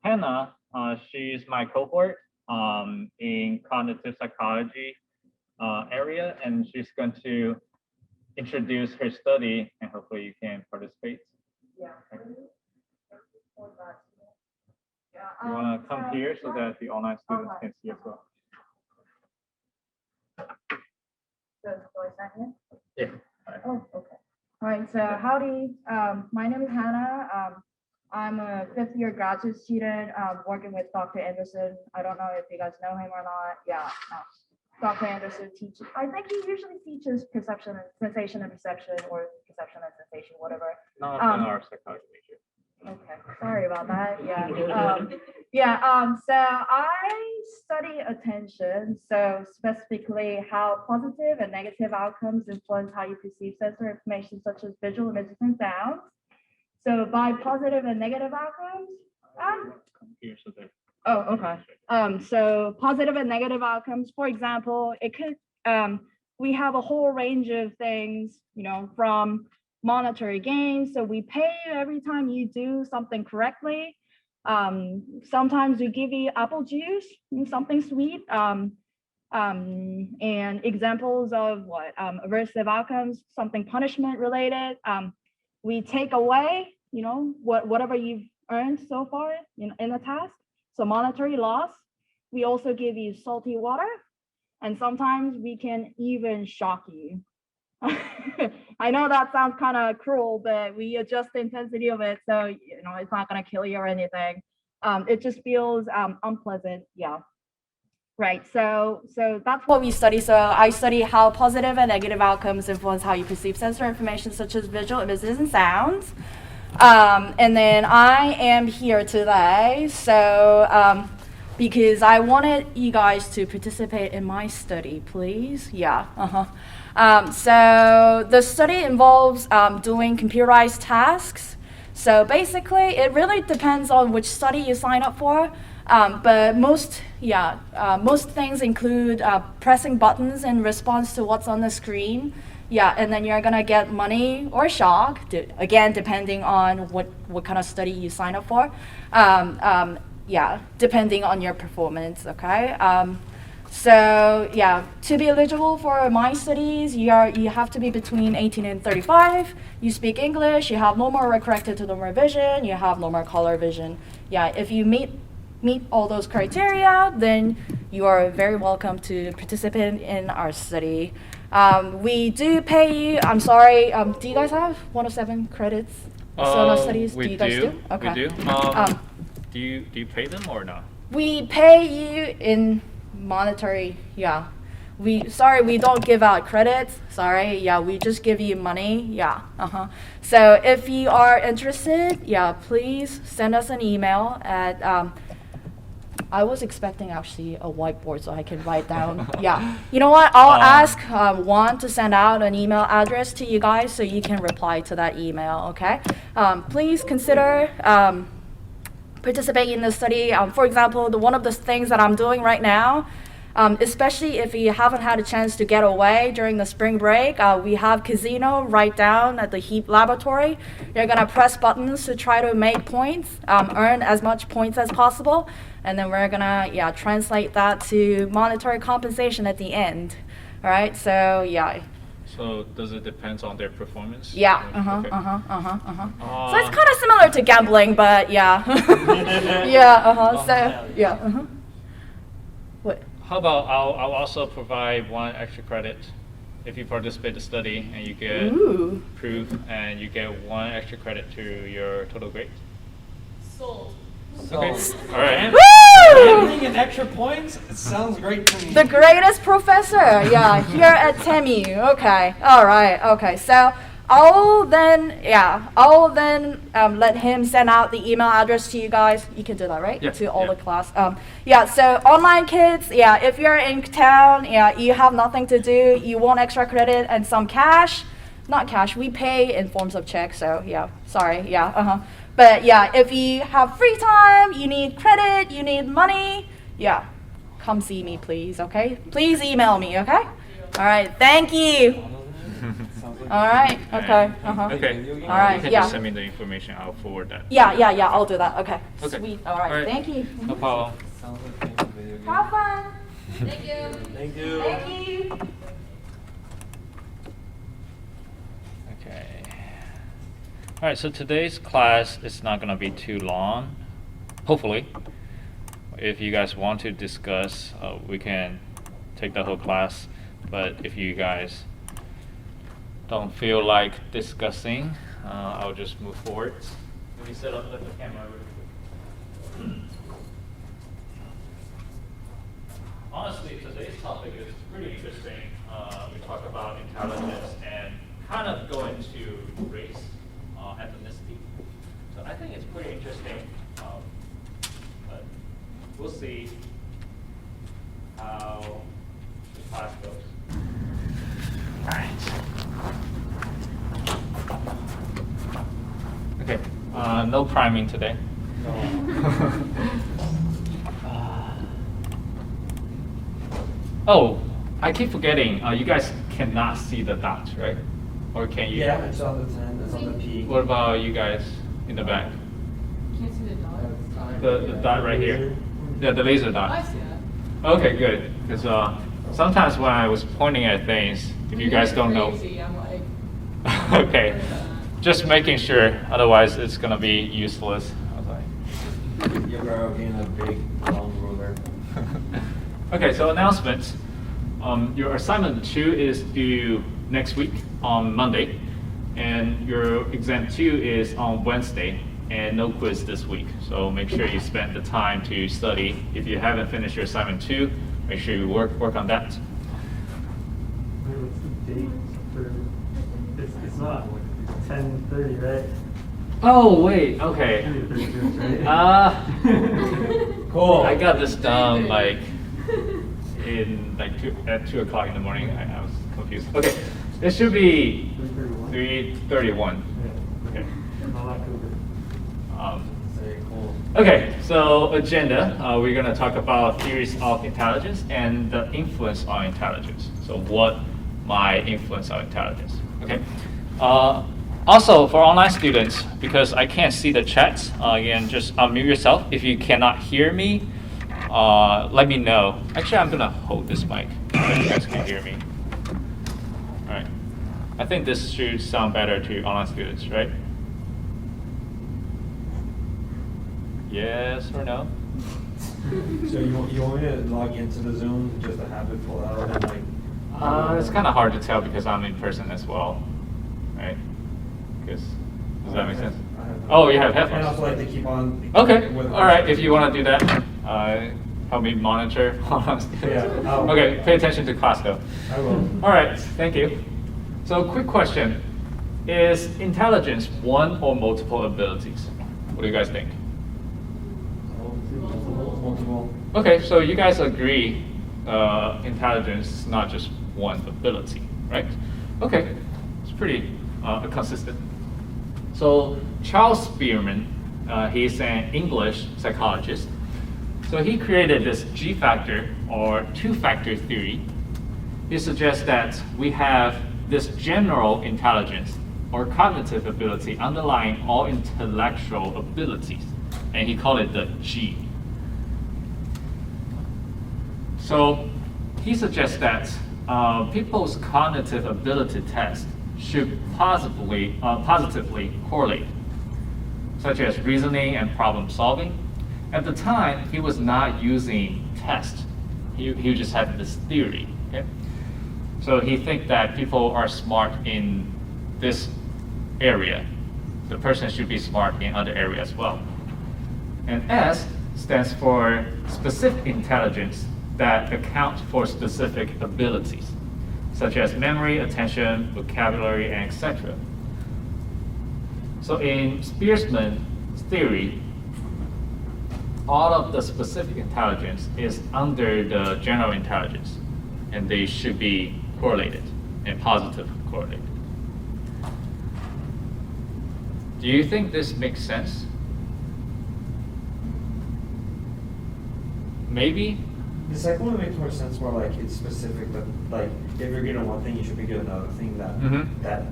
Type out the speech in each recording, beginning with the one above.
Hannah, she's my cohort in cognitive psychology area, and she's going to introduce her study, and hopefully you can participate. Yeah. You want to come here so that the online students can see as well. So is that here? Yeah. Oh, okay. All right, so howdy. My name is Hannah. I'm a fifth-year graduate student working with Dr. Anderson. I don't know if you guys know him or not. Yeah, Dr. Anderson teaches, I think he usually teaches perception and sensation and perception, or perception and sensation, whatever. Not in our psychology major. Okay, sorry about that. Yeah. So I study attention. So specifically how positive and negative outcomes influence how you perceive sensory information such as visual images and sounds. So by positive and negative outcomes, so positive and negative outcomes, for example, it could we have a whole range of things, from monetary gains. So we pay you every time you do something correctly. Sometimes we give you apple juice, something sweet. And examples of what aversive outcomes, something punishment related. We take away, whatever you've earned so far in the task. So monetary loss. We also give you salty water, and sometimes we can even shock you. I know that sounds kind of cruel, but we adjust the intensity of it, so it's not going to kill you or anything. It just feels unpleasant. Yeah. Right. So that's what we study. So I study how positive and negative outcomes influence how you perceive sensory information, such as visual images and sounds. And then I am here today, so because I wanted you guys to participate in my study, please. Yeah. So the study involves doing computerized tasks. So basically, it really depends on which study you sign up for. But most things include pressing buttons in response to what's on the screen. Yeah, and then you're gonna get money or shock, again, depending on what kind of study you sign up for. Depending on your performance, okay? So yeah, to be eligible for my studies, you have to be between 18 and 35. You speak English, you have normal or corrected to normal vision, you have normal color vision. Yeah, if you meet all those criteria, then you are very welcome to participate in our study. We do pay you, I'm sorry, do you guys have 107 credits? Sonar studies? We do you guys do? Okay. We do. Do you pay them or not? We pay you in monetary, yeah. We don't give out credits. Sorry, yeah, we just give you money. Yeah. So if you are interested, yeah, please send us an email at I was expecting actually a whiteboard so I can write down. Yeah. You know what? I'll ask Juan to send out an email address to you guys so you can reply to that email, okay? Please consider participating in the study. For example, one of the things that I'm doing right now, especially if you haven't had a chance to get away during the spring break, we have casino right down at the HEAP laboratory. You're gonna press buttons to try to make points, earn as much points as possible, and then we're gonna translate that to monetary compensation at the end. All right, so yeah. So does it depend on their performance? Yeah. Okay. So it's kind of similar to gambling, but yeah. Yeah. So yeah. What? How about I'll also provide 1 extra credit if you participate in the study and you get proof and you get 1 extra credit to your total grade. Sold. Okay. All right. Woo! Anything in extra points? It sounds great to me. The greatest professor, yeah, here at TEMU. Okay, all right, okay. So I'll then let him send out the email address to you guys. You can do that, right? Yeah. To all the class. So online kids, if you're in town, you have nothing to do, you want extra credit and some cash. Not cash, we pay in forms of checks, so sorry, But if you have free time, you need credit, you need money, come see me, please, okay? Please email me, okay? All right, thank you. Sounds like All right. Okay. Okay. All right, You can yeah. just send me the information. I'll forward that. Yeah. I'll do that. Okay. Okay. Sweet. All right. Thank you. No problem. Sounds like playing a video game. Have fun. Thank you. Thank you. Okay. All right, so today's class is not going to be too long, hopefully. If you guys want to discuss, we can take the whole class. But if you guys don't feel like discussing, I'll just move forward. Let me set up the camera really quick. Honestly, today's topic is pretty interesting. We talk about intelligence and kind of go into race, ethnicity. So I think it's pretty interesting. But we'll see how the class goes. All right. Okay. No priming today. Oh, I keep forgetting. You guys cannot see the dots, right? Or can you? Yeah, it's on the 10, it's on the P. What about you guys in the back? Can't see the dot. The dot right here. Yeah, the laser I dot. see that. Okay, good. Because sometimes when I was pointing at things, if you guys don't know. Crazy, I'm like, Okay, just making sure. Otherwise, it's gonna be useless. I was like. You're being a big long ruler. Okay, so announcements. Your assignment 2 is due next week on Monday, and your exam 2 is on Wednesday, and no quiz this week. So make sure you spend the time to study. If you haven't finished your assignment 2, make sure you work on that. What's the date for, it's not 10:30, right? Oh wait, okay. 10:30, right? Cool. I got this done like in like at 2 o'clock in the morning. I was confused. Okay, it should be 3:31. Yeah. Okay. All that covered. Very cool. Okay, so agenda, we're going to talk about theories of intelligence and the influence on intelligence. So what might influence our intelligence, okay? Also, for online students, because I can't see the chats, again, just unmute yourself. If you cannot hear me, let me know. Actually, I'm going to hold this mic so you guys can hear me. All right. I think this should sound better to online students, right? Yes or no? So you want me to log into the Zoom just to have it pull out and like? It's kind of hard to tell because I'm in person as well, right? Because does that make sense? Oh, you have headphones. And also like to keep on. Okay. with- All right. If you want to do that, help me monitor. Yeah, I'll- Okay. Pay attention to class though. I will. All right. Thank you. So, quick question: is intelligence one or multiple abilities? What do you guys think? Multiple. Okay, so you guys agree intelligence is not just one ability, right? Okay, it's pretty consistent. So Charles Spearman, he's an English psychologist. So he created this G-factor or two-factor theory. He suggests that we have this general intelligence or cognitive ability underlying all intellectual abilities, and he called it the G. So he suggests that people's cognitive ability tests should positively correlate, such as reasoning and problem solving. At the time, he was not using tests. He just had this theory. Okay? So he thinks that people are smart in this area. The person should be smart in other areas as well. And S stands for specific intelligence that account for specific abilities, such as memory, attention, vocabulary, and etc. So in Spearman's theory, all of the specific intelligence is under the general intelligence, and they should be correlated and positive correlated. Do you think this makes sense? Maybe? The second one makes more sense, more like it's specific, that like if you're good at one thing, you should be good at another thing that Mhm. that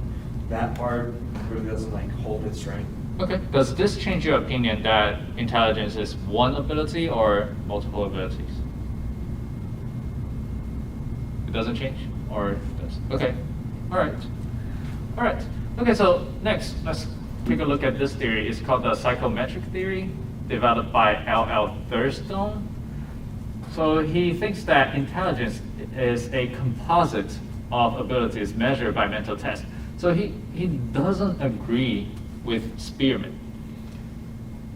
that part really doesn't like hold its strength. Okay. Does this change your opinion that intelligence is one ability or multiple abilities? It doesn't change, or it does? Okay. All right. All right. Okay. So next, let's take a look at this theory. It's called the psychometric theory, developed by L.L. Thurstone. So he thinks that intelligence is a composite of abilities measured by mental tests. So he doesn't agree with Spearman.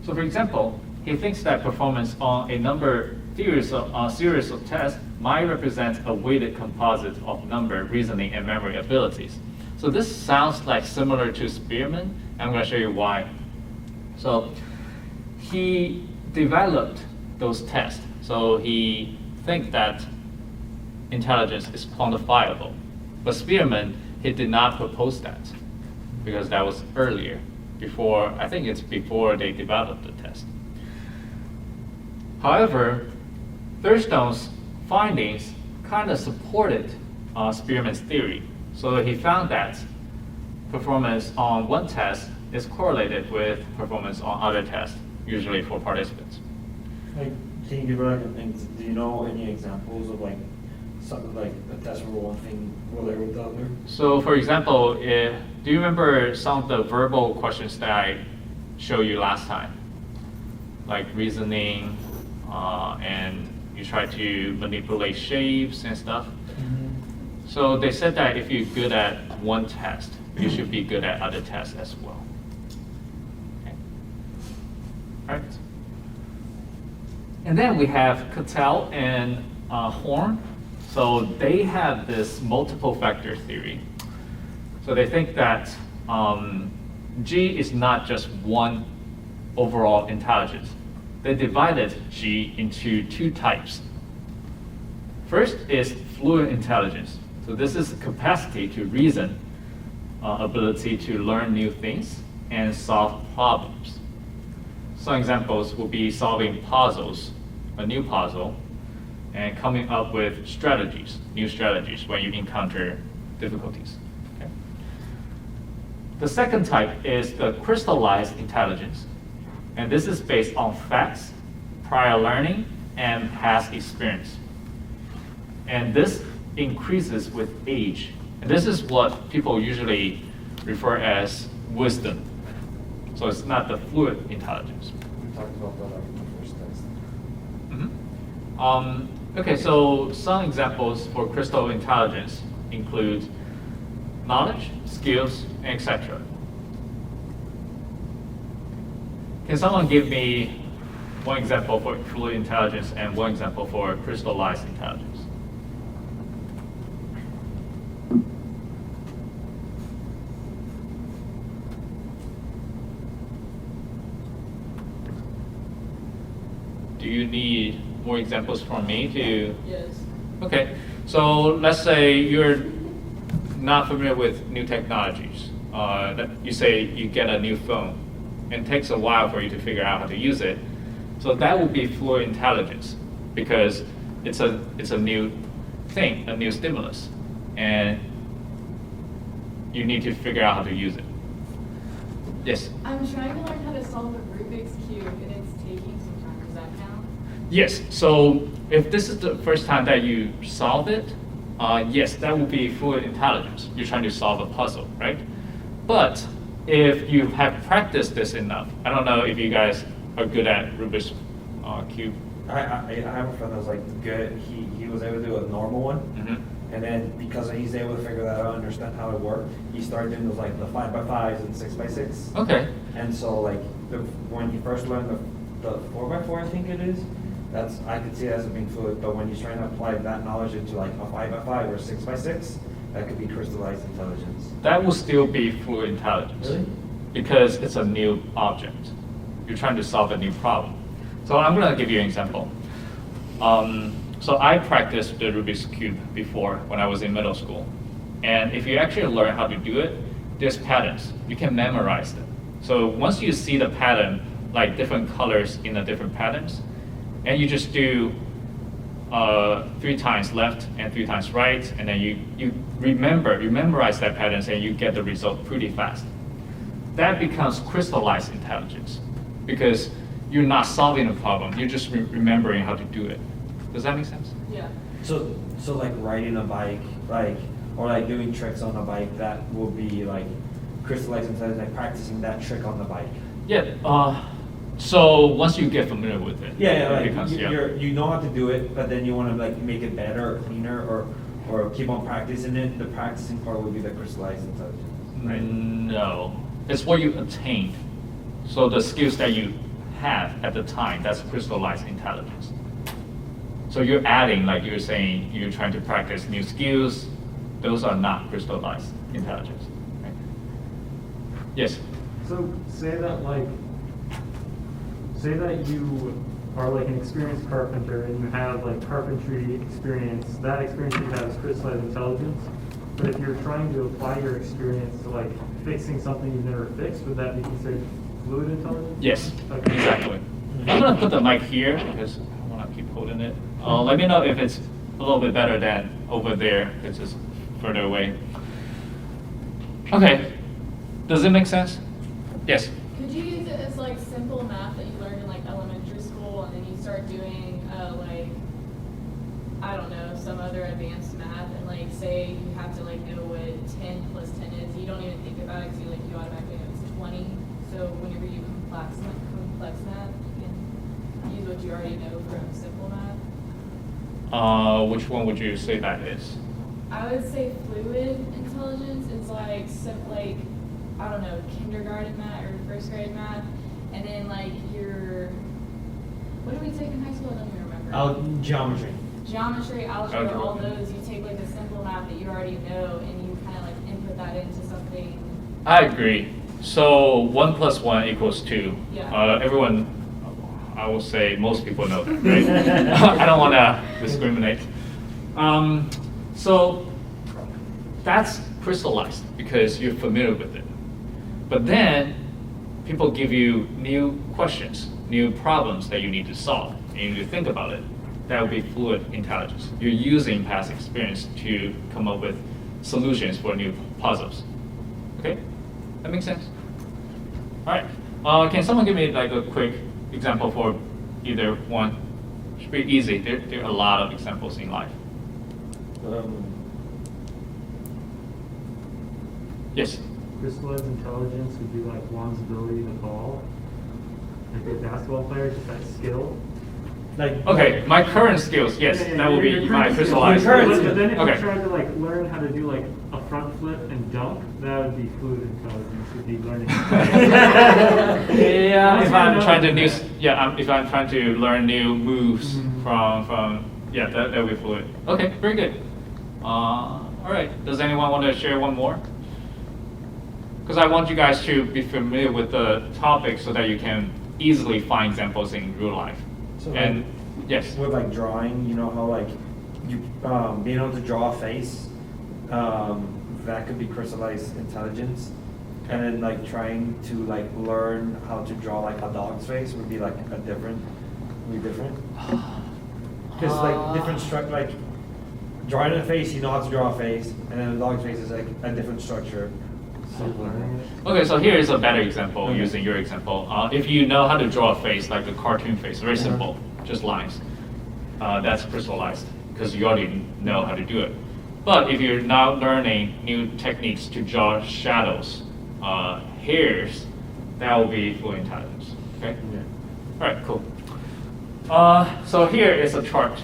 So for example, he thinks that performance on a series of tests might represent a weighted composite of number, reasoning, and memory abilities. So this sounds like similar to Spearman. I'm going to show you why. So he developed those tests. So he thinks that intelligence is quantifiable. But Spearman, he did not propose that because that was earlier, I think it's before they developed the test. However, Thurstone's findings kind of supported Spearman's theory. So he found that performance on one test is correlated with performance on other tests, usually for participants. Like, can you give like do you know any examples of like something like a test where one thing related with the other? So for example, do you remember some of the verbal questions that I showed you last time? Like reasoning, and you try to manipulate shapes and stuff. So they said that if you're good at one test, you should be good at other tests as well. Okay. All right. And then we have Cattell and Horn. So they have this multiple factor theory. So they think that G is not just one overall intelligence. They divided G into two types. First is fluid intelligence. So this is capacity to reason, ability to learn new things, and solve problems. Some examples will be solving puzzles, a new puzzle, and coming up with strategies, new strategies when you encounter difficulties. Okay. The second type is the crystallized intelligence. And this is based on facts, prior learning, and past experience. And this increases with age. And this is what people usually refer as wisdom. So it's not the fluid intelligence. We talked about that like in the first test. Okay, so some examples for crystal intelligence include knowledge, skills, etc. Can someone give me one example for fluid intelligence and one example for crystallized intelligence? Do you need more examples from me to? Yes. Okay, so let's say you're not familiar with new technologies. You say you get a new phone, and it takes a while for you to figure out how to use it. So that would be fluid intelligence because it's a new thing, a new stimulus, and you need to figure out how to use it. Yes. I'm trying to learn how to solve a Rubik's Cube and it's taking some time. Does that count? Yes, so if this is the first time that you solve it, yes, that would be fluid intelligence. You're trying to solve a puzzle, right? But if you have practiced this enough, I don't know if you guys are good at Rubik's Cube. I have a friend that was like good. He was able to do a normal one, and then because he's able to figure that out, understand how it worked, he started doing those like the 5x5s and 6x6. Okay. And so like when he first learned the 4x4, I think it is, I could see it as being fluid. But when he's trying to apply that knowledge into like a 5x5 or 6x6, that could be crystallized intelligence. That will still be fluid intelligence. Really? Because it's a new object. You're trying to solve a new problem. So I'm going to give you an example. So I practiced the Rubik's Cube before when I was in middle school. And if you actually learn how to do it, there's patterns. You can memorize them. So once you see the pattern, like different colors in the different patterns, and you just do 3 times left and 3 times right, and then you memorize that patterns, and you get the result pretty fast. That becomes crystallized intelligence, because you're not solving a problem, you're just remembering how to do it. Does that make sense? Yeah. So like riding a bike, or like doing tricks on a bike, that will be like crystallized intelligence, like practicing that trick on the bike. Yeah. So once you get familiar with it, Yeah, it like becomes, you know how to do it, but then you want to like make it better or cleaner, or keep on practicing it. The practicing part would be the crystallized intelligence, right? No, it's what you attained. So the skills that you have at the time, that's crystallized intelligence. So you're adding, like you're saying, you're trying to practice new skills. Those are not crystallized intelligence. Right? Yes. So say that you are like an experienced carpenter and you have like carpentry experience. That experience you have is crystallized intelligence. But if you're trying to apply your experience to like fixing something you've never fixed, would that be considered fluid intelligence? Yes. Okay. Exactly. I'm gonna put the mic here because I want to keep holding it. Let me know if it's a little bit better than over there. It's just further away. Okay. Does it make sense? Yes. Could you use it as like simple math that you learned in like elementary school, and then you start doing like, I don't know, some other advanced math, and like say you have to like know what 10 plus 10 is. You don't even think about it because you automatically know it's 20. So whenever you complex math, you can use what you already know from simple math. Which one would you say that is? I would say fluid intelligence is like I don't know, kindergarten math or first grade math, and then like what did we take in high school? I don't even remember. Geometry. Geometry, algebra, Algebra. all those. You take like the simple math that you already know, and you kind of like input that into something. I agree. So 1 plus 1 equals 2. Yeah. Everyone, I will say most people know that, right? I don't want to discriminate. So that's crystallized because you're familiar with it. But then people give you new questions, new problems that you need to solve, and you need to think about it. That would be fluid intelligence. You're using past experience to come up with solutions for new puzzles. Okay? That makes sense? All right. Can someone give me like a quick example for either one? Should be easy. There are a lot of examples in life. Yes. Crystallized intelligence would be like one's ability to ball. Like a basketball player, just that skill. Like Okay, my current skills, yes, Yeah, that would be your my current skills. crystallized. Your current But then if Okay. you tried to like learn how to do like a front flip and dunk, that would be fluid intelligence. Would be learning. Yeah, if I'm Once you trying to know- if I'm trying to learn new moves Mhm. from that would be fluid. Okay, very good. All right. Does anyone want to share one more? Because I want you guys to be familiar with the topic so that you can easily find examples in real life. So, And yes. with like drawing, you know how like you being able to draw a face, that could be crystallized intelligence. And then like trying to like learn how to draw like a dog's face would be like different. Because like different structure, like drawing a face, you know how to draw a face, and then a dog's face is like a different structure. Something like that. Okay, so here is a better example Okay. using your example. If you know how to draw a face, like a cartoon face, very simple, just lines, that's crystallized because you already know how to do it. But if you're now learning new techniques to draw shadows, hairs, that will be fluid intelligence. Okay. Yeah. All right, cool. So here is a chart.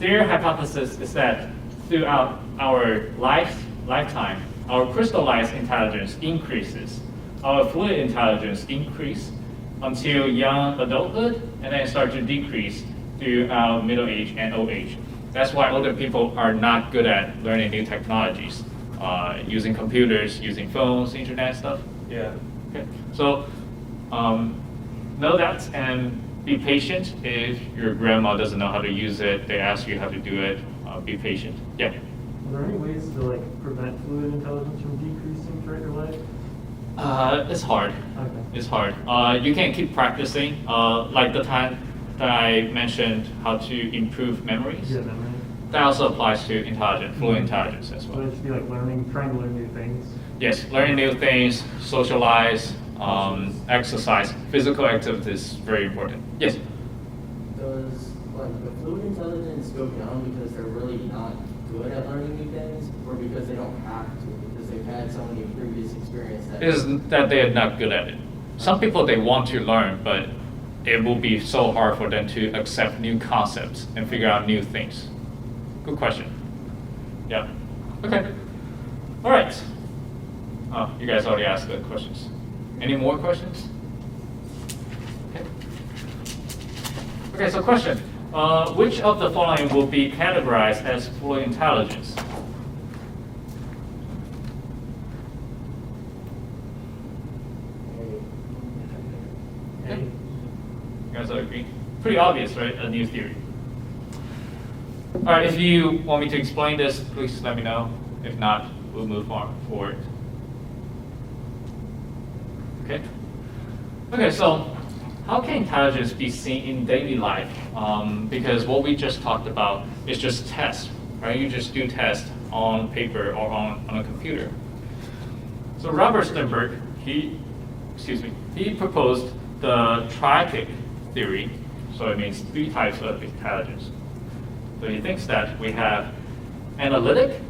Their hypothesis is that throughout our lifetime, our crystallized intelligence increases. Our fluid intelligence increase until young adulthood, and then start to decrease throughout middle age and old age. That's why older people are not good at learning new technologies, using computers, using phones, internet stuff. Yeah. Okay, so know that and be patient. If your grandma doesn't know how to use it, they ask you how to do it, be patient. Yeah. Are there any ways to like prevent fluid intelligence from decreasing throughout your life? It's hard. Okay. It's hard. You can keep practicing. Like the time that I mentioned, how to improve memories, Yeah, memory. that also applies to intelligence, fluid intelligence as So well. it should be like trying to learn new things. Yes, learning new things, socialize, exercise, physical activity is very important. Yes. Does like the fluid intelligence go down because they're really not good at learning new things, or because they don't have to, because they've had so many previous experience that Is that they are not good at it. Some people, they want to learn, but it will be so hard for them to accept new concepts and figure out new things. Good question. Yeah. Okay. All right. Oh, you guys already asked the questions. Any more questions? Okay. Okay, so question. Which of the following will be categorized as fluid intelligence? Okay. You guys all agree? Pretty obvious, right? A new theory. All right, if you want me to explain this, please let me know. If not, we'll move on forward. Okay. Okay, so how can intelligence be seen in daily life? Because what we just talked about is just tests, right? You just do tests on paper or on a computer. So Robert Sternberg, he proposed the triadic theory. So it means 3 types of intelligence. So he thinks that we have analytic,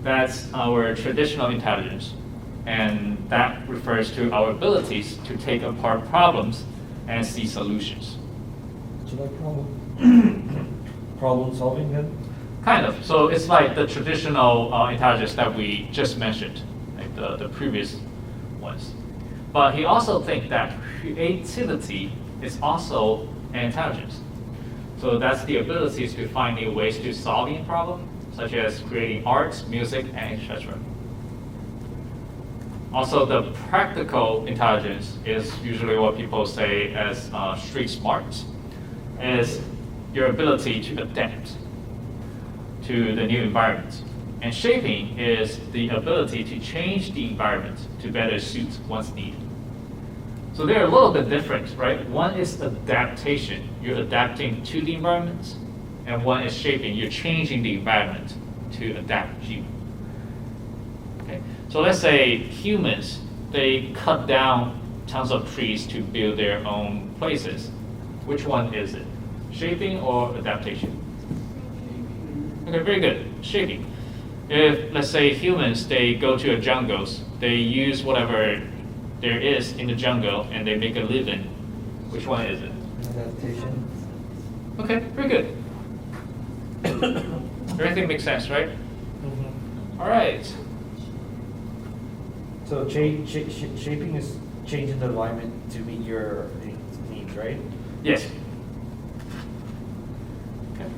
that's our traditional intelligence. And that refers to our abilities to take apart problems and see solutions. So like problem solving then? Kind of. So it's like the traditional intelligence that we just mentioned, like the previous ones. But he also thinks that creativity is also an intelligence. So that's the abilities to find new ways to solving a problem, such as creating art, music, and etc. Also, the practical intelligence is usually what people say as street smarts, is your ability to adapt to the new environment. And shaping is the ability to change the environment to better suit one's need. So they're a little bit different, right? One is adaptation, you're adapting to the environment, and one is shaping, you're changing the environment to adapt you. Okay. So let's say humans, they cut down tons of trees to build their own places. Which one is it? Shaping or adaptation? Okay, very good. Shaping. If, let's say, humans, they go to a jungles, they use whatever there is in the jungle and they make a living, which one is it? Adaptation. Okay, very good. Everything makes sense, right? All right. So shaping is changing the environment to meet your needs, right? Yes. Okay.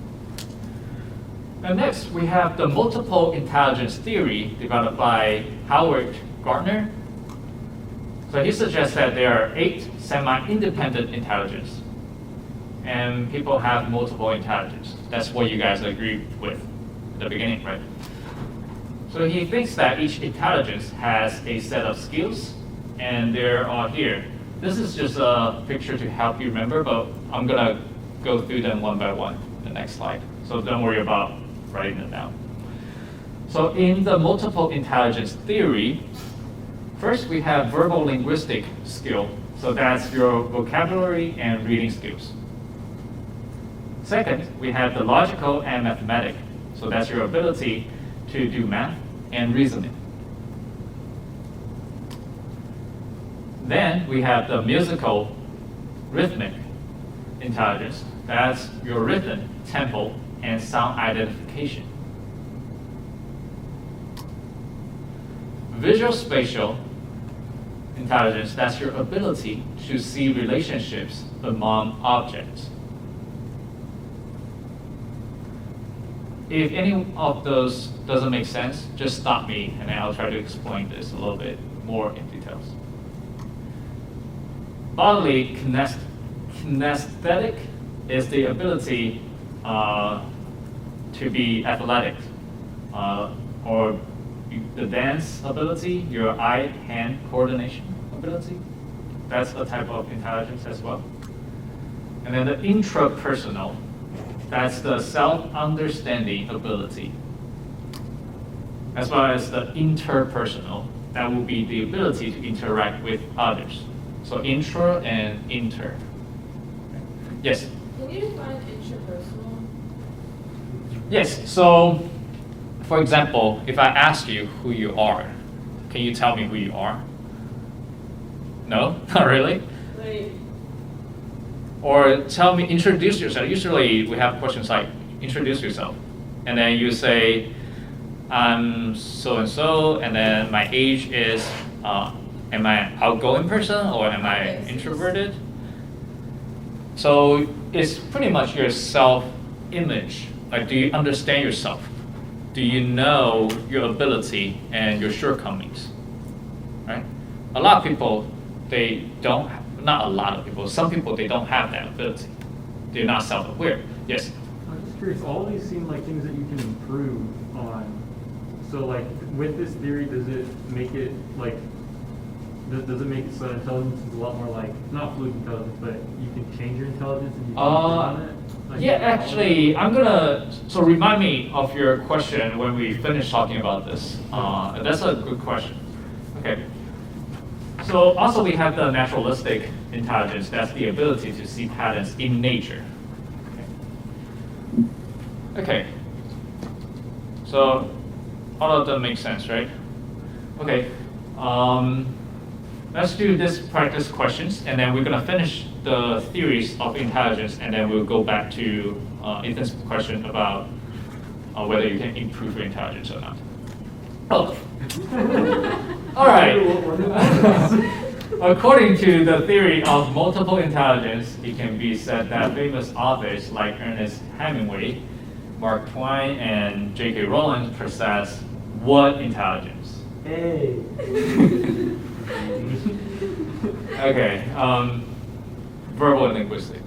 And next, we have the multiple intelligence theory developed by Howard Gardner. So he suggests that there are 8 semi-independent intelligence, and people have multiple intelligence. That's what you guys agreed with at the beginning, right? So he thinks that each intelligence has a set of skills, and they're all here. This is just a picture to help you remember, but I'm gonna go through them one by one in the next slide. So don't worry about writing them down. So in the multiple intelligence theory, first we have verbal linguistic skill. So that's your vocabulary and reading skills. Second, we have the logical and mathematic. So that's your ability to do math and reasoning. Then we have the musical rhythmic intelligence. That's your rhythm, tempo, and sound identification. Visual spatial intelligence, that's your ability to see relationships among objects. If any of those doesn't make sense, just stop me and then I'll try to explain this a little bit more in details. Bodily kinesthetic is the ability to be athletic, or the dance ability, your eye-hand coordination ability. That's a type of intelligence as well. And then the intrapersonal, that's the self-understanding ability. As well as the interpersonal, that will be the ability to interact with others. So intra and inter. Yes? Can you define interpersonal? Yes, so for example, if I ask you who you are, can you tell me who you are? No? Not really? Like, Or tell me, introduce yourself. Usually we have questions like, introduce yourself. And then you say, I'm so-and-so, and then my age is, am I an outgoing person or am I introverted? So it's pretty much your self-image. Like, do you understand yourself? Do you know your ability and your shortcomings? Right? A lot of people, they don't, not a lot of people, some people, they don't have that ability. They're not self-aware. Yes? I'm just curious, all these seem like things that you can improve on. So like, with this theory, does it make it like, does it make it so intelligence is a lot more like, not fluid intelligence, but you can change your intelligence and you can improve on it? Like, Yeah, actually, I'm gonna, so remind me of your question when we finish talking about this. That's a good question. Okay. So also we have the naturalistic intelligence, that's the ability to see patterns in nature. Okay. So all of them make sense, right? Okay. Let's do this practice questions, and then we're gonna finish the theories of intelligence, and then we'll go back to Ethan's question about whether you can improve your intelligence or not. Oh. All right. According to the theory of multiple intelligence, it can be said that famous authors like Ernest Hemingway, Mark Twain, and J.K. Rowling possess what intelligence? Hey. Okay, verbal and linguistic.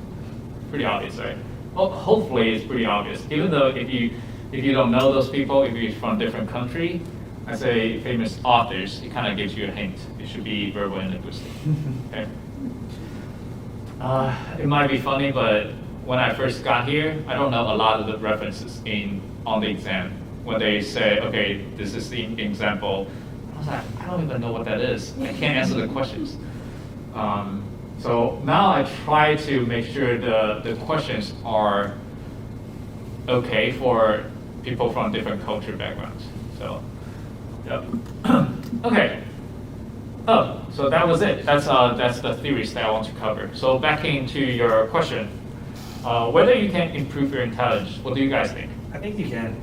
Pretty obvious, right? Well, hopefully it's pretty obvious. Even though if you don't know those people, if you're from a different country, I say famous authors, it kind of gives you a hint. It should be verbal and linguistic. Okay. It might be funny, but when I first got here, I don't know a lot of the references on the exam. When they say, okay, this is the example, I was like, I don't even know what that is. I can't answer the questions. So now I try to make sure the questions are okay for people from different culture backgrounds. So, yep. Okay. Oh, so that was it. That's the theories that I want to cover. So back into your question, whether you can improve your intelligence. What do you guys think? I think you can.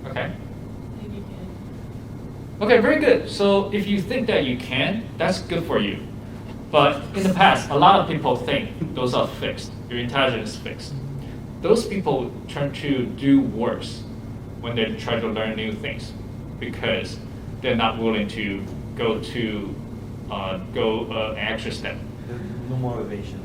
Okay. I think you can. Okay, very good. So if you think that you can, that's good for you. But in the past, a lot of people think those are fixed. Your intelligence is fixed. Those people tend to do worse when they try to learn new things because they're not willing to go an extra step. No motivation.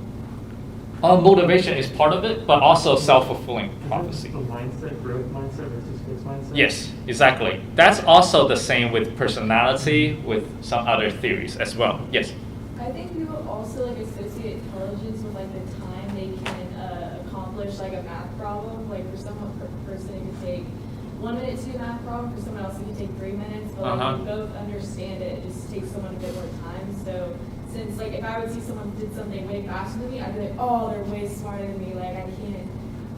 Motivation is part of it, but also self-fulfilling prophecy. The mindset, growth mindset versus fixed mindset? Yes, exactly. That's also the same with personality, with some other theories as well. Yes. I think people also like associate intelligence with like the time they can accomplish like a math problem. Like for a person it could take 1 minute to do a math problem, for someone else it could take 3 minutes, but like you both understand it, it just takes someone a bit more time. So since like if I would see someone did something way faster than me, I'd be like, oh, they're way smarter than me, like I can't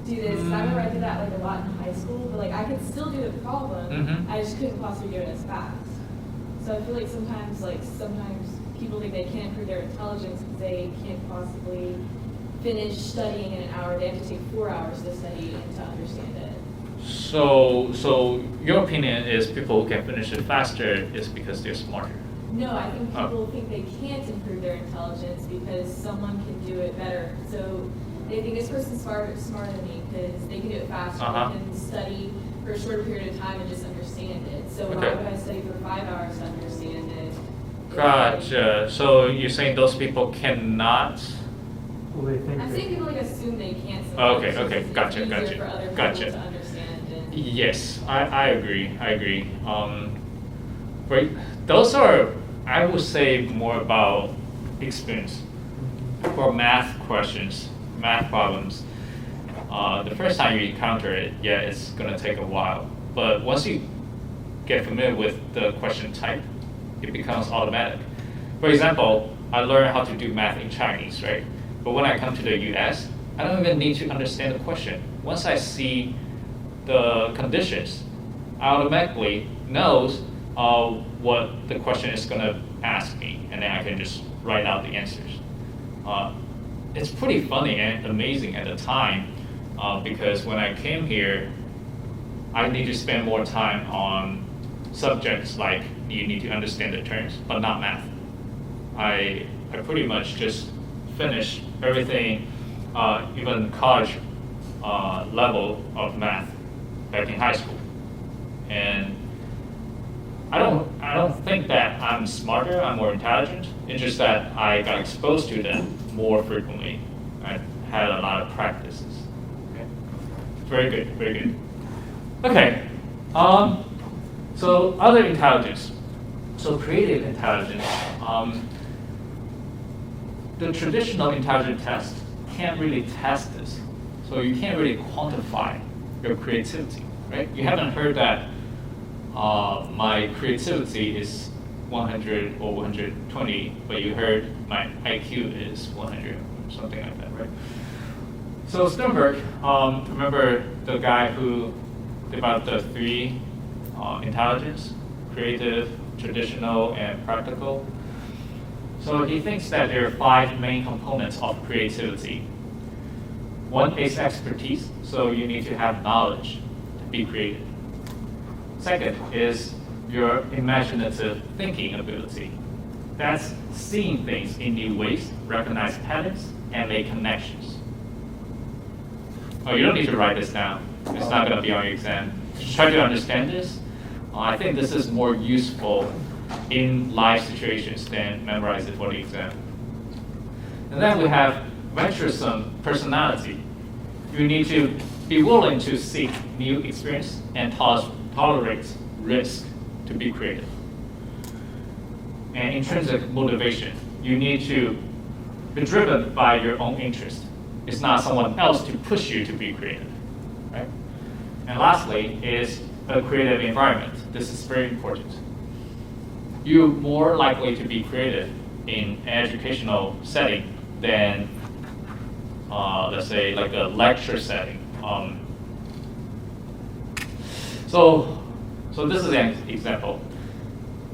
do this. I remember I did that like a lot in high school, but like I could still do the problem, I just couldn't possibly do it as fast. So I feel like sometimes people think they can't improve their intelligence because they can't possibly finish studying in an hour. They have to take 4 hours to study and to understand it. So your opinion is people who can finish it faster is because they're smarter. No, I think people think they can't improve their intelligence because someone can do it better. So they think this person's smarter than me because they can do it faster. They can study for a shorter period of time and just understand it. So why would I study for 5 hours to understand it? Gotcha. So you're saying those people cannot? Well, they think I'm that- saying people like assume they can't. Okay, sometimes okay, because gotcha, it's easier gotcha, for other people gotcha. to understand and Yes, I agree. Right, those are, I would say, more about experience. For math questions, math problems, the first time you encounter it, yeah, it's gonna take a while. But once you get familiar with the question type, it becomes automatic. For example, I learned how to do math in Chinese, right? But when I come to the US, I don't even need to understand the question. Once I see the conditions, I automatically knows what the question is gonna ask me, and then I can just write out the answers. It's pretty funny and amazing at the time, because when I came here, I need to spend more time on subjects like you need to understand the terms, but not math. I pretty much just finished everything, even college level of math back in high school. And I don't think that I'm smarter, I'm more intelligent. It's just that I got exposed to them more frequently. I had a lot of practices. Okay. Very good, very good. Okay. So other intelligence. So creative intelligence. The traditional intelligence test can't really test this. So you can't really quantify your creativity, right? You haven't heard that my creativity is 100 or 120, but you heard my IQ is 100 or something like that, right? So Sternberg, remember the guy who developed the three intelligence, creative, traditional, and practical. So he thinks that there are 5 main components of creativity. One is expertise, so you need to have knowledge to be creative. Second is your imaginative thinking ability. That's seeing things in new ways, recognize patterns, and make connections. Oh, you don't need to write this down. It's not going to be on your exam. Just try to understand this. I think this is more useful in live situations than memorize it for the exam. And then we have venturesome personality. You need to be willing to seek new experience and tolerate risk to be creative. And intrinsic motivation. You need to be driven by your own interest. It's not someone else to push you to be creative, right? And lastly is a creative environment. This is very important. You're more likely to be creative in an educational setting than, let's say, like a lecture setting. So this is an example.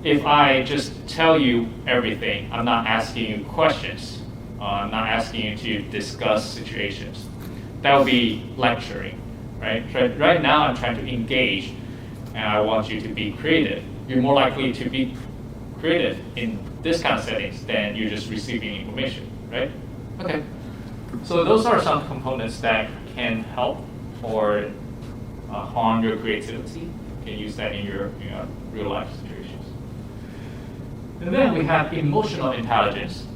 If I just tell you everything, I'm not asking you questions. I'm not asking you to discuss situations. That would be lecturing, right? Right now, I'm trying to engage, and I want you to be creative. You're more likely to be creative in this kind of settings than you're just receiving information, right? Okay. So those are some components that can help or harm your creativity. You can use that in your real life situations. And then we have emotional intelligence.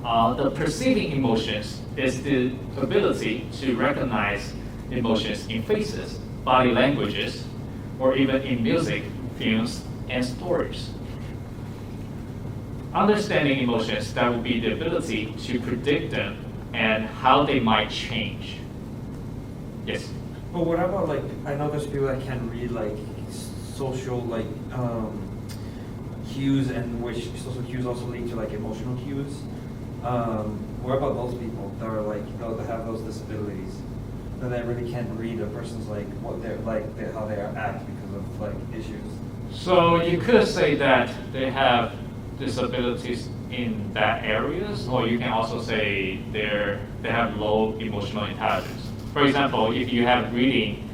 The perceiving emotions is the ability to recognize emotions in faces, body languages, or even in music, films, and stories. Understanding emotions, that would be the ability to predict them and how they might change. Yes? But what about, like, I know there's people that can read, like, social, like, cues, and which social cues also lead to, like, emotional cues. What about those people that are, like, that have those disabilities? That they really can't read a person's, like, what they're, like, how they act because of, like, issues. So you could say that they have disabilities in that areas, or you can also say they have low emotional intelligence. For example, if you have reading,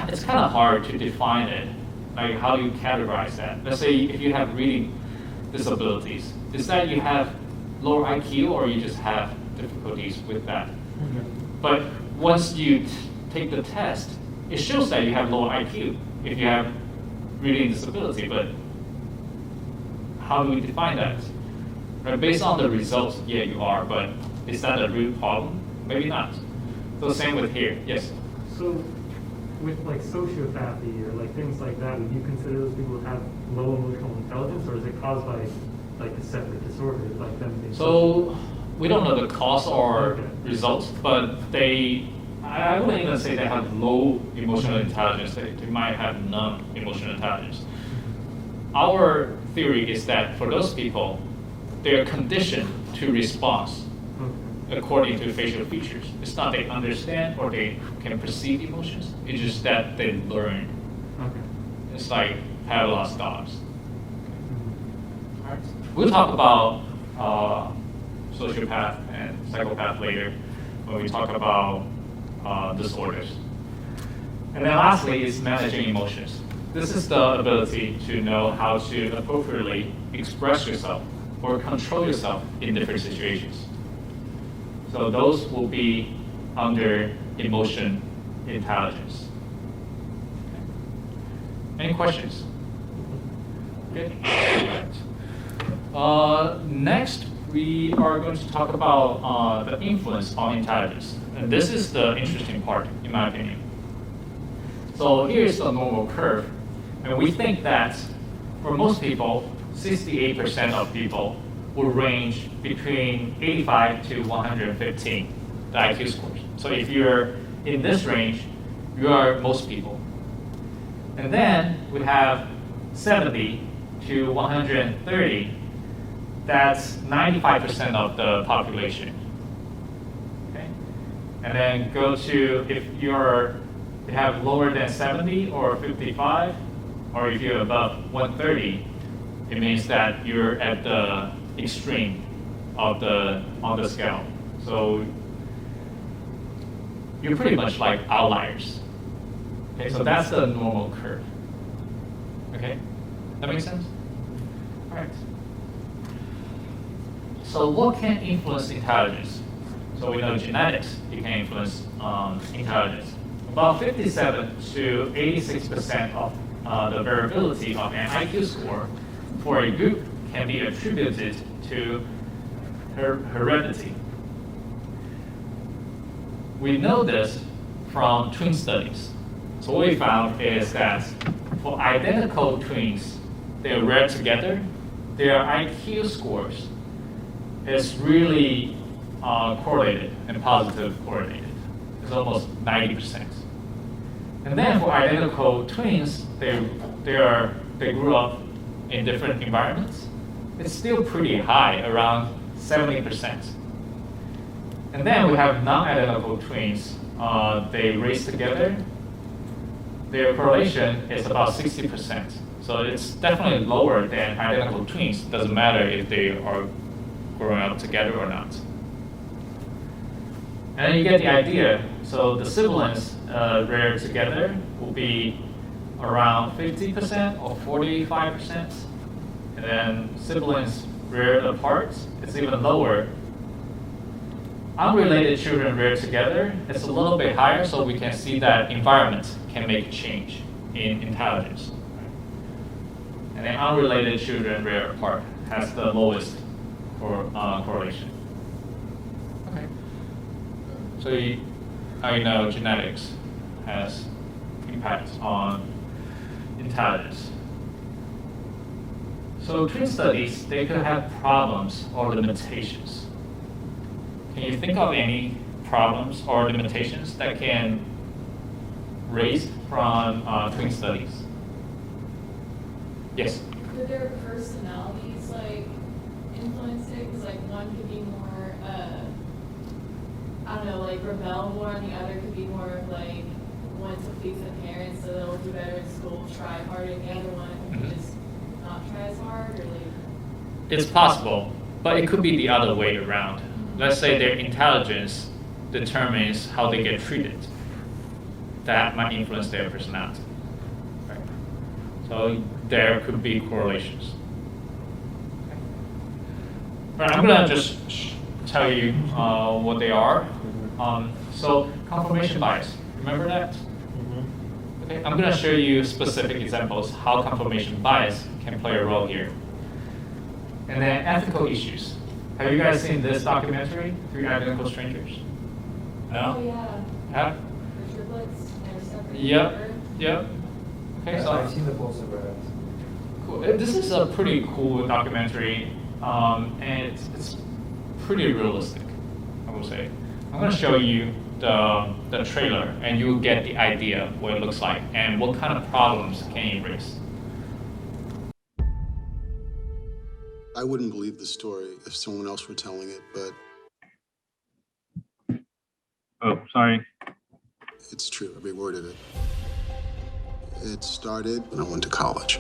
it's kind of hard to define it. Like, how do you categorize that? Let's say if you have reading disabilities, is that you have lower IQ or you just have difficulties with that? Okay. But once you take the test, it shows that you have lower IQ if you have reading disability, but how do we define that? Right, based on the results, yeah, you are, but is that a real problem? Maybe not. So same with here, yes? So with like sociopathy or like things like that, would you consider those people to have low emotional intelligence, or is it caused by like a separate disorder, like them being So we don't know the cause or results, but I wouldn't even say they have low emotional intelligence. They might have none emotional intelligence. Our theory is that for those people, they are conditioned to respond according to facial features. It's not they understand or they can perceive emotions. It's just that they learn. Okay. It's like Pavlov's dogs. Alright. We'll talk about sociopath and psychopath later when we talk about disorders. And then lastly is managing emotions. This is the ability to know how to appropriately express yourself or control yourself in different situations. So those will be under emotion intelligence. Okay. Any questions? Okay. Next, we are going to talk about the influence on intelligence. And this is the interesting part, in my opinion. So here's the normal curve. And we think that for most people, 68% of people will range between 85 to 115, the IQ scores. So if you're in this range, you are most people. And then we have 70 to 130, that's 95% of the population. Okay? And then go to, if you have lower than 70 or 55, or if you're above 130, it means that you're at the extreme of on the scale. So you're pretty much like outliers. Okay, so that's the normal curve. Okay, that makes sense? All right. So what can influence intelligence? So we know genetics, it can influence intelligence. About 57 to 86% of the variability of an IQ score for a group can be attributed to heredity. We know this from twin studies. So what we found is that for identical twins, they're reared together, their IQ scores is really correlated and positive correlated. It's almost 90%. And then for identical twins, they grew up in different environments. It's still pretty high, around 70%. And then we have non-identical twins. They race together. Their correlation is about 60%. So it's definitely lower than identical twins. Doesn't matter if they are growing up together or not. And then you get the idea. So the siblings reared together will be around 50% or 45%. And then siblings reared apart, it's even lower. Unrelated children reared together, it's a little bit higher, so we can see that environment can make a change in intelligence. And then unrelated children reared apart has the lowest correlation. Okay. So you know genetics has impact on intelligence. So twin studies, they could have problems or limitations. Can you think of any problems or limitations that can raise from twin studies? Yes? Could their personalities like influence it? Because like one could be more, I don't know, like rebel more, and the other could be more of like want to please the parents, so they'll do better in school, try harder, and the other one could just not try as hard, or like. It's possible, but it could be the other way around. Let's say their intelligence determines how they get treated. That might influence their personality. Right? So there could be correlations. Okay. Right, I'm gonna just tell you what they are. So confirmation bias, remember that? Okay, I'm gonna show you specific examples how confirmation bias can play a role here. And then ethical issues. Have you guys seen this documentary, Three Identical Strangers? No? Oh yeah. Yeah? The triplets, they're separate. Yep. Yep. Okay, so I've seen the poster for that. cool. This is a pretty cool documentary, and it's pretty realistic, I would say. I'm gonna show you the trailer and you'll get the idea what it looks like and what kind of problems can you raise. I wouldn't believe the story if someone else were telling it, but Oh, sorry. it's true, every word of it. It started when I went to college.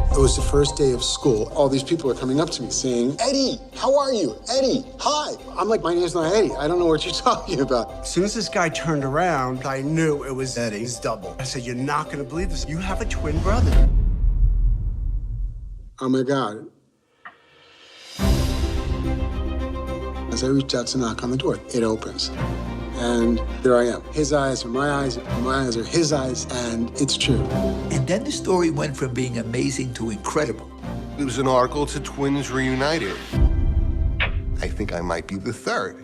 It was the first day of school. All these people are coming up to me saying, Eddie, how are you? Eddie, hi. I'm like, my name's not Eddie. I don't know what you're talking about. As soon as this guy turned around, I knew it was Eddie, his double. I said, you're not gonna believe this. You have a twin brother. Oh my God. As I reached out to knock on the door, it opens. And there I am. His eyes are my eyes are his eyes, and it's true. And then the story went from being amazing to incredible. It was an article to Twins Reunited. I think I might be the third.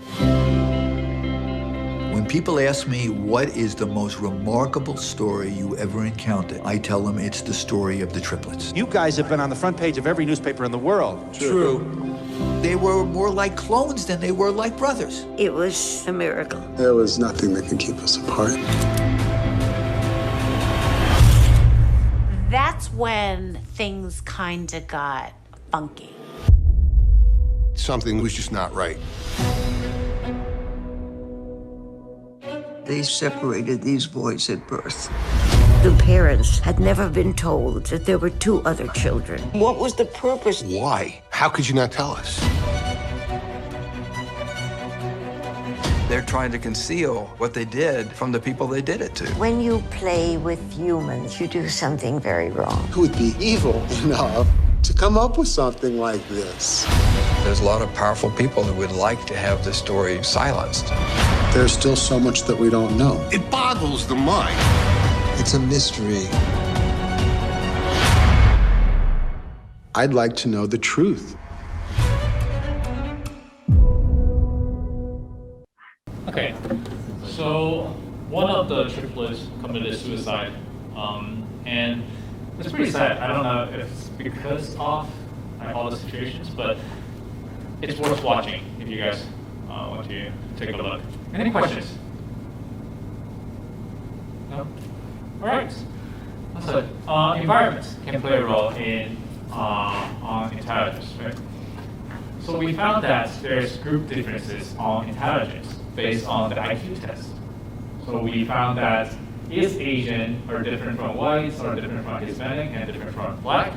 When people ask me what is the most remarkable story you ever encountered, I tell them it's the story of the triplets. You guys have been on the front page of every newspaper in the world. True. They were more like clones than they were like brothers. It was a miracle. There was nothing that could keep us apart. That's when things kind of got funky. Something was just not right. They separated these boys at birth. The parents had never been told that there were two other children. What was the purpose? Why? How could you not tell us? They're trying to conceal what they did from the people they did it to. When you play with humans, you do something very wrong. Who would be evil enough to come up with something like this? There's a lot of powerful people who would like to have this story silenced. There's still so much that we don't know. It boggles the mind. It's a mystery. I'd like to know the truth. Okay, so one of the triplets committed suicide, and it's pretty sad. I don't know if it's because of all the situations, but it's worth watching if you guys want to take a look. Any questions? No? All right. So, environments can play a role in on intelligence, right? So we found that there's group differences on intelligence based on the IQ test. So we found that is Asian are different from whites, or different from Hispanic, and different from black.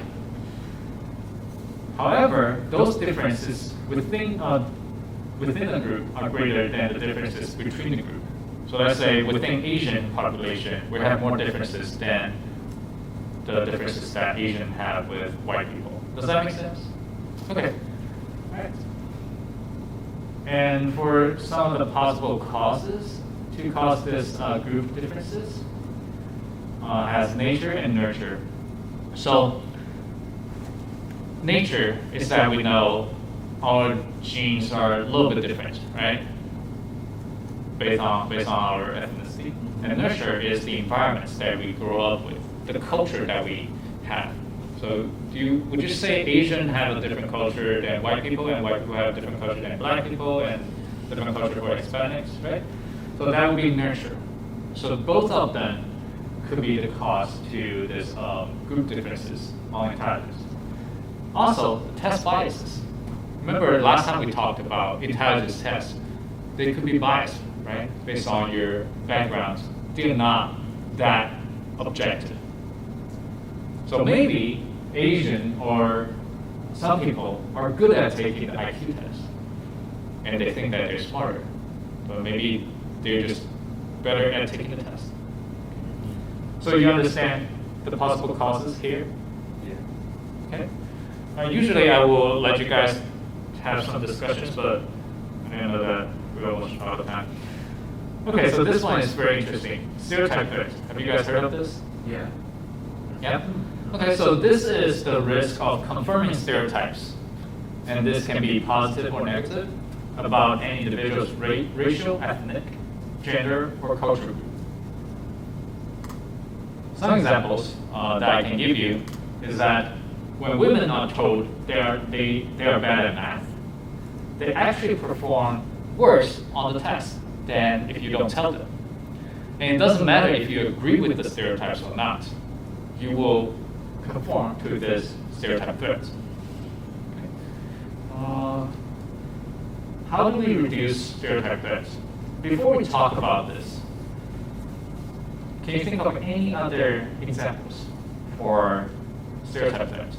However, those differences within a group are greater than the differences between the group. So let's say within Asian population, we have more differences than the differences that Asian have with white people. Does that make sense? Okay. All right. And for some of the possible causes to cause this group differences, has nature and nurture. So nature is that we know our genes are a little bit different, right? Based on our ethnicity. And nurture is the environments that we grow up with, the culture that we have. So would you say Asian have a different culture than white people, and white people have a different culture than black people, and different culture for Hispanics, right? So that would be nurture. So both of them could be the cause to this group differences on intelligence. Also, test biases. Remember last time we talked about intelligence tests, they could be biased, right? Based on your backgrounds. They're not that objective. So maybe Asian or some people are good at taking the IQ test, and they think that they're smarter. But maybe they're just better at taking the test. So you understand the possible causes here? Yeah. Okay. Usually I will let you guys have some discussions, but I know that we're almost out of time. Okay, so this one is very interesting. Stereotype threat. Have you guys heard of this? Yeah. Yeah? Okay, so this is the risk of confirming stereotypes. And this can be positive or negative about any individual's racial, ethnic, gender, or cultural group. Some examples that I can give you is that when women are told they are bad at math, they actually perform worse on the test than if you don't tell them. And it doesn't matter if you agree with the stereotypes or not, you will conform to this stereotype threats. How do we reduce stereotype threats? Before we talk about this, can you think of any other examples for stereotype threats?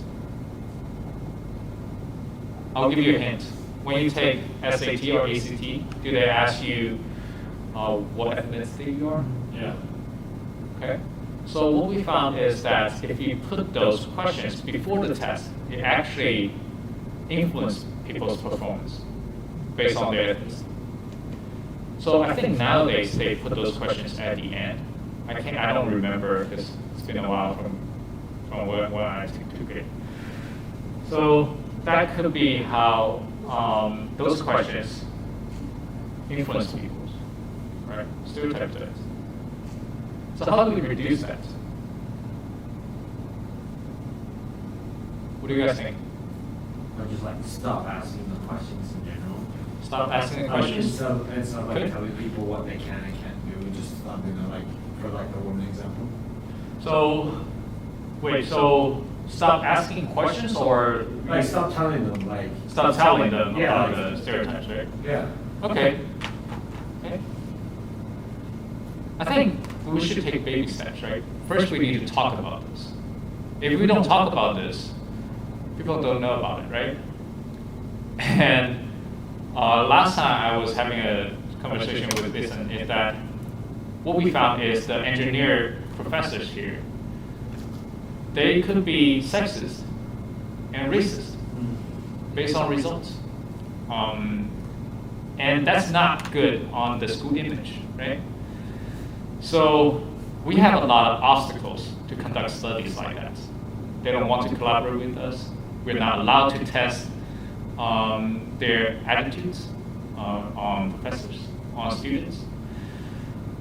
I'll give you a hint. When you take SAT or ACT, do they ask you what ethnicity you are? Yeah. Okay. So what we found is that if you put those questions before the test, it actually influences people's performance based on their ethnicity. So I think nowadays they put those questions at the end. I don't remember because it's been a while from when I took it. So that could be how those questions influence people, right? Stereotype threats. So how do we reduce that? What do you guys think? Or just like stop asking the questions in general. Stop asking the questions? Instead of like Okay. telling people what they can and can't do, just stop doing it, like for like the woman example. So, wait, so stop asking questions or? Like stop telling them, like Stop telling them Yeah, about like- the stereotypes, right? yeah. Okay. Okay. I think we should take baby steps, right? First, we need to talk about this. If we don't talk about this, people don't know about it, right? And last time I was having a conversation with Bison is that what we found is the engineer professors here, they could be sexist and racist based on results. And that's not good on the school image, right? So we have a lot of obstacles to conduct studies like that. They don't want to collaborate with us. We're not allowed to test their attitudes on professors, on students.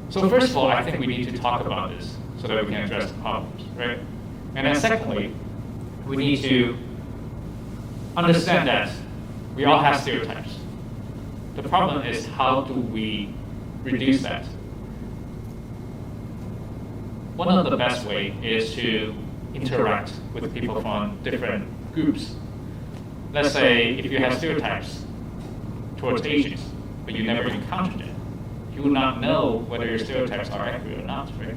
So first of all, I think we need to talk about this so that we can address the problems, right? And then secondly, we need to understand that we all have stereotypes. The problem is how do we reduce that? One of the best way is to interact with people from different groups. Let's say if you have stereotypes towards Asians, but you never encountered it, you will not know whether your stereotypes are accurate or not, right?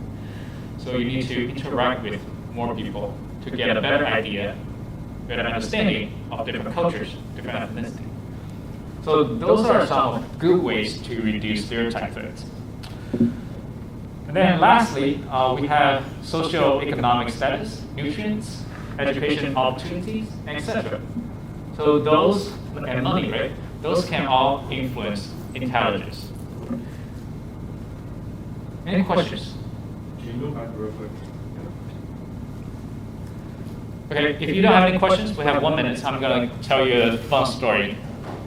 So you need to interact with more people to get a better idea, better understanding of different cultures, different ethnicity. So those are some good ways to reduce stereotype threats. And then lastly, we have socioeconomic status, nutrients, education opportunities, etc. So those, and money, right? Those can all influence intelligence. Any questions? Can you go back real quick? Okay, if you don't have any questions, we have 1 minute. I'm going to tell you a fun story.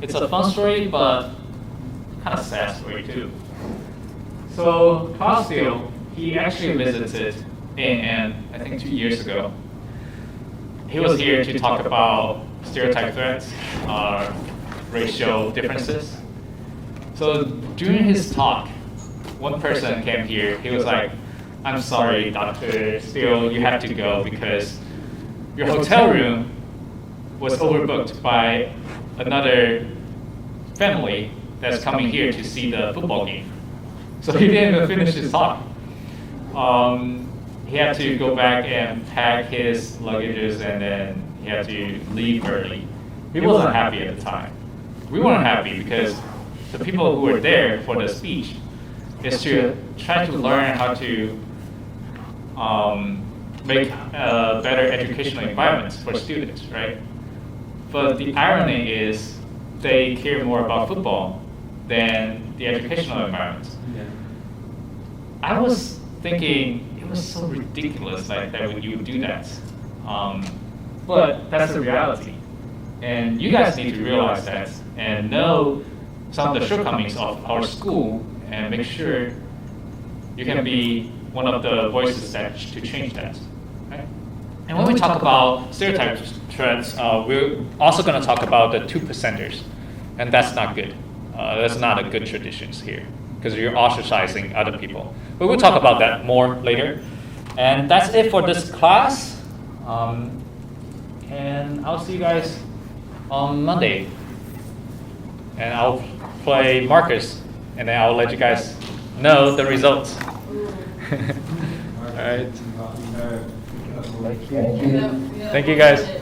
It's a fun story, but kind of sad story too. So Carl Steele, he actually visited AN, I think 2 years ago. He was here to talk about stereotype threats, racial differences. So during his talk, one person came here. He was like, "I'm sorry, Dr. Steele, you have to go because your hotel room was overbooked by another family that's coming here to see the football game." So he didn't even finish his talk. He had to go back and pack his luggages and then he had to leave early. He wasn't happy at the time. We weren't happy because the people who were there for the speech is to try to learn how to make better educational environments for students, right? But the irony is they care more about football than the educational environment. Yeah. I was thinking it was so ridiculous that you would do that. But that's the reality. And you guys need to realize that and know some of the shortcomings of our school and make sure you can be one of the voices that to change that. Okay? And when we talk about stereotype threats, we're also going to talk about the 2%ers. and that's not good. That's not a good traditions here, because you're ostracizing other people. But we'll talk about that more later. And that's it for this class. And I'll see you guys on Monday. And I'll play Marcus, and then I'll let you guys know the results. All right. Thank you guys.